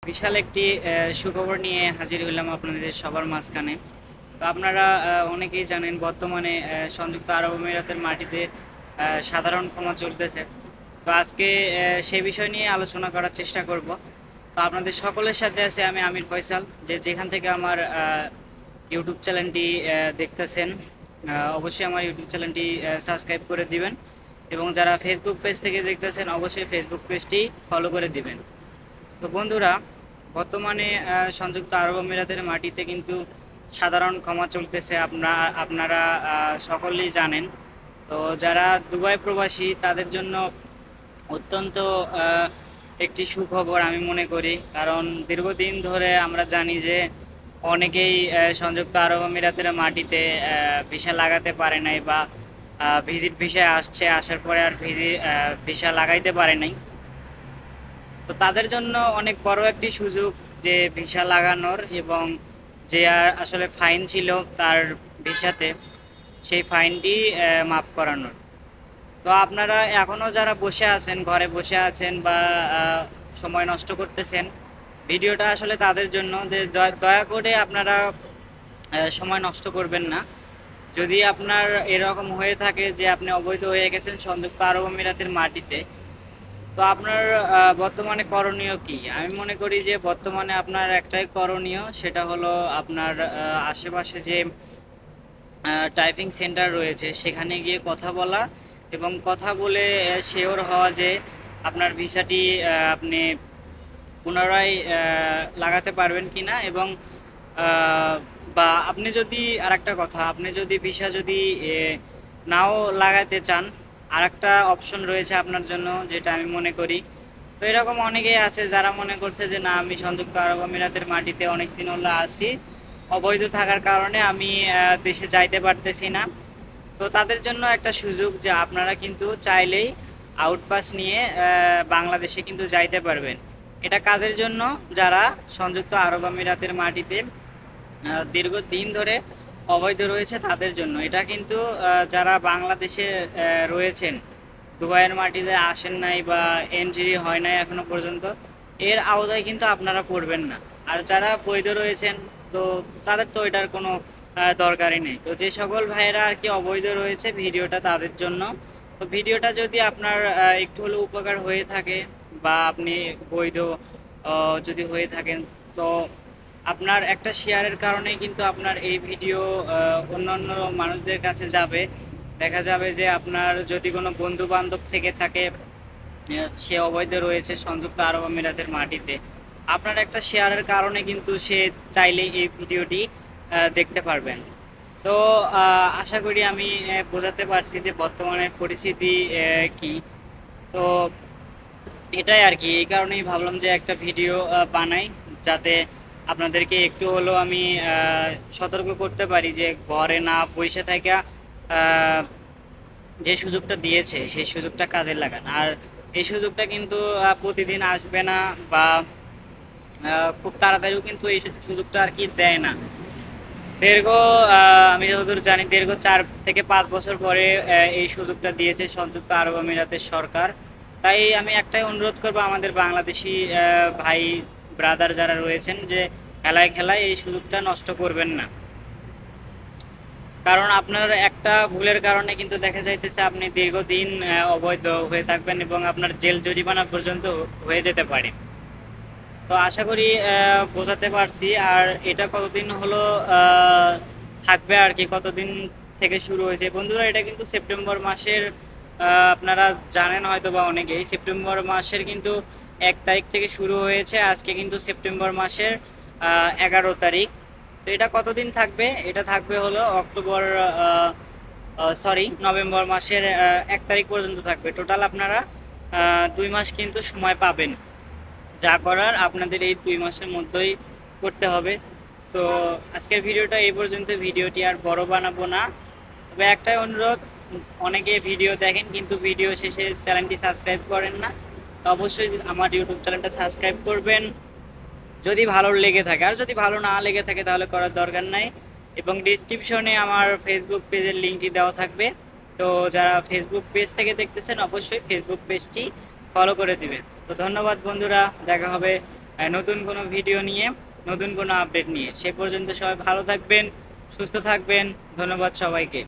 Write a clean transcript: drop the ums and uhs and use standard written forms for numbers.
বিশাল একটি সুখবর নিয়ে হাজির হইলাম আপনাদের সবার মাঝখানে। তো আপনারা অনেকেই জানেন বর্তমানে সংযুক্ত আরব আমিরাতের মাটিতে সাধারণ ক্ষমা চলতেছে। তো আজকে সে বিষয় নিয়ে আলোচনা করার চেষ্টা করব। তো আপনাদের সকলের সাথে আছে আমি আমির ফয়সাল, যে যেখান থেকে আমার ইউটিউব চ্যানেলটি দেখতেছেন, অবশ্যই আমার ইউটিউব চ্যানেলটি সাবস্ক্রাইব করে দিবেন, এবং যারা ফেসবুক পেজ থেকে দেখতেছেন অবশ্যই ফেসবুক পেজটি ফলো করে দিবেন। তো বন্ধুরা, বর্তমানে সংযুক্ত আরব আমিরাতের মাটিতে কিন্তু সাধারণ ক্ষমা চলতেছে, আপনারা সকলেই জানেন। তো যারা দুবাই প্রবাসী তাদের জন্য অত্যন্ত একটি সুখবর আমি মনে করি, কারণ দীর্ঘদিন ধরে আমরা জানি যে অনেকেই সংযুক্ত আরব আমিরাতের মাটিতে ভিসা লাগাতে পারে নাই, বা ভিজিট ভিসায় আসছে, আসার পরে আর ভিসা লাগাইতে পারে নাই। তো তাদের জন্য অনেক বড় একটি সুযোগ যে ভিসা লাগানোর, এবং যে আর আসলে ফাইন ছিল তার ভিসাতে, সেই ফাইনটি মাফ করানোর। তো আপনারা এখনও যারা বসে আছেন, ঘরে বসে আছেন বা সময় নষ্ট করতেছেন, ভিডিওটা আসলে তাদের জন্য, যে দয়া করে আপনারা সময় নষ্ট করবেন না। যদি আপনার এরকম হয়ে থাকে যে আপনি অবৈধ হয়ে গেছেন সংযুক্ত আরব আমিরাতের মাটিতে, তো আপনার বর্তমানে করণীয় কি? আমি মনে করি যে বর্তমানে আপনার একটাই করণীয়, সেটা হলো আপনার আশেপাশে যে টাইপিং সেন্টার রয়েছে সেখানে গিয়ে কথা বলা, এবং কথা বলে শিওর হওয়া যে আপনার ভিসাটি আপনি পুনরায় লাগাতে পারবেন কি না। এবং বা আপনি যদি, আরেকটা কথা, আপনি যদি ভিসা যদি নাও লাগাতে চান, আরেকটা অপশন রয়েছে আপনার জন্য, যেটা আমি মনে করি। তো এরকম অনেকেই আছে যারা মনে করছে যে না, আমি সংযুক্ত আরব আমিরাতের মাটিতে অনেক দিন হলো আছি, অবৈধ থাকার কারণে আমি দেশে যাইতে পারতেছি না। তো তাদের জন্য একটা সুযোগ যে আপনারা কিন্তু চাইলেই আউটপাস নিয়ে বাংলাদেশে কিন্তু যাইতে পারবেন। এটা কাদের জন্য? যারা সংযুক্ত আরব আমিরাতের মাটিতে দীর্ঘদিন ধরে অবৈধ রয়েছে তাদের জন্য। এটা কিন্তু যারা বাংলাদেশে রয়েছেন, দুবাইয়ের মাটিতে আসেন নাই বা এন্ট্রি হয় নাই এখনো পর্যন্ত, এর আওতায় কিন্তু আপনারা পড়বেন না। আর যারা বৈধ রয়েছেন, তো তাদের তো এটার কোনো দরকারই নেই। তো যে সকল ভাইয়েরা আর কি অবৈধ রয়েছে, ভিডিওটা তাদের জন্য। তো ভিডিওটা যদি আপনার একটু হলেও উপকার হয়ে থাকে, বা আপনি বৈধ যদি হয়ে থাকেন, তো আপনার একটা শেয়ারের কারণেই কিন্তু আপনার এই ভিডিও অন্যান্য মানুষদের কাছে যাবে। দেখা যাবে যে আপনার যদি কোনো বন্ধু বান্ধব থেকে থাকে, সে অবৈধ রয়েছে সংযুক্ত আরব আমিরাতের মাটিতে, আপনার একটা শেয়ারের কারণে কিন্তু সে চাইলে এই ভিডিওটি দেখতে পারবেন। তো আশা করি আমি বোঝাতে পারছি যে বর্তমানে পরিস্থিতি কি। তো এটাই আর কি, এই কারণেই ভাবলাম যে একটা ভিডিও বানাই, যাতে আপনাদেরকে একটু হলেও আমি সতর্ক করতে পারি যে ঘরে না বসে থাকা, যে সুযোগটা দিয়েছে সেই সুযোগটা কাজে লাগান। আর এই সুযোগটা কিন্তু প্রতিদিন আসবে না, বা খুব তাড়াতাড়িও কিন্তু এই সুযোগটা আর কি দেয় না। দীর্ঘ আমি যতদূর জানি, দীর্ঘ 4 থেকে 5 বছর পরে এই সুযোগটা দিয়েছে সংযুক্ত আরব আমিরাতের সরকার। তাই আমি একটাই অনুরোধ করবো আমাদের বাংলাদেশি ভাই ব্রাদার যারা রয়েছেন, যে খেলায় খেলায় এই সুযোগটা নষ্ট করবেন না। কারণ আপনার একটা ভুলের কারণে কিন্তু দেখা যাইতেছে আপনি দীর্ঘদিন অবৈধ হয়ে থাকবেন, এবং আপনার জেল জরিমানা পর্যন্ত হয়ে যেতে পারে। তো আশা করি বোঝাতে পারছি। আর এটা কতদিন হলো থাকবে আর কি, কতদিন থেকে শুরু হয়েছে বন্ধুরা, এটা কিন্তু সেপ্টেম্বর মাসের, আপনারা জানেন হয়তো বা অনেকেই, সেপ্টেম্বর মাসের কিন্তু 1 তারিখ থেকে শুরু হয়েছে। আজকে কিন্তু সেপ্টেম্বর মাসের 11 তারিখ। তো এটা কতদিন থাকবে? এটা থাকবে হলো অক্টোবর, সরি, নভেম্বর মাসের 1 তারিখ পর্যন্ত থাকবে। টোটাল আপনারা 2 মাস কিন্তু সময় পাবেন। যা করার আপনাদের এই 2 মাসের মধ্যেই করতে হবে। তো আজকের ভিডিওটা এই পর্যন্ত, ভিডিওটি আর বড় বানাবো না। তবে একটাই অনুরোধ, অনেকে ভিডিও দেখেন কিন্তু ভিডিও শেষে চ্যানেলটি সাবস্ক্রাইব করেন না। তো অবশ্যই আমার ইউটিউব চ্যানেলটা সাবস্ক্রাইব করবেন যদি ভালো লেগে থাকে। আর যদি ভালো না লেগে থাকে তাহলে করার দরকার নাই। এবং ডিসক্রিপশনে আমার ফেসবুক পেজের লিঙ্কটি দেওয়া থাকবে। তো যারা ফেসবুক পেজ থেকে দেখতেছেন অবশ্যই ফেসবুক পেজটি ফলো করে দিবেন। তো ধন্যবাদ বন্ধুরা, দেখা হবে নতুন কোনো ভিডিও নিয়ে, নতুন কোনো আপডেট নিয়ে। সে পর্যন্ত সবাই ভালো থাকবেন, সুস্থ থাকবেন। ধন্যবাদ সবাইকে।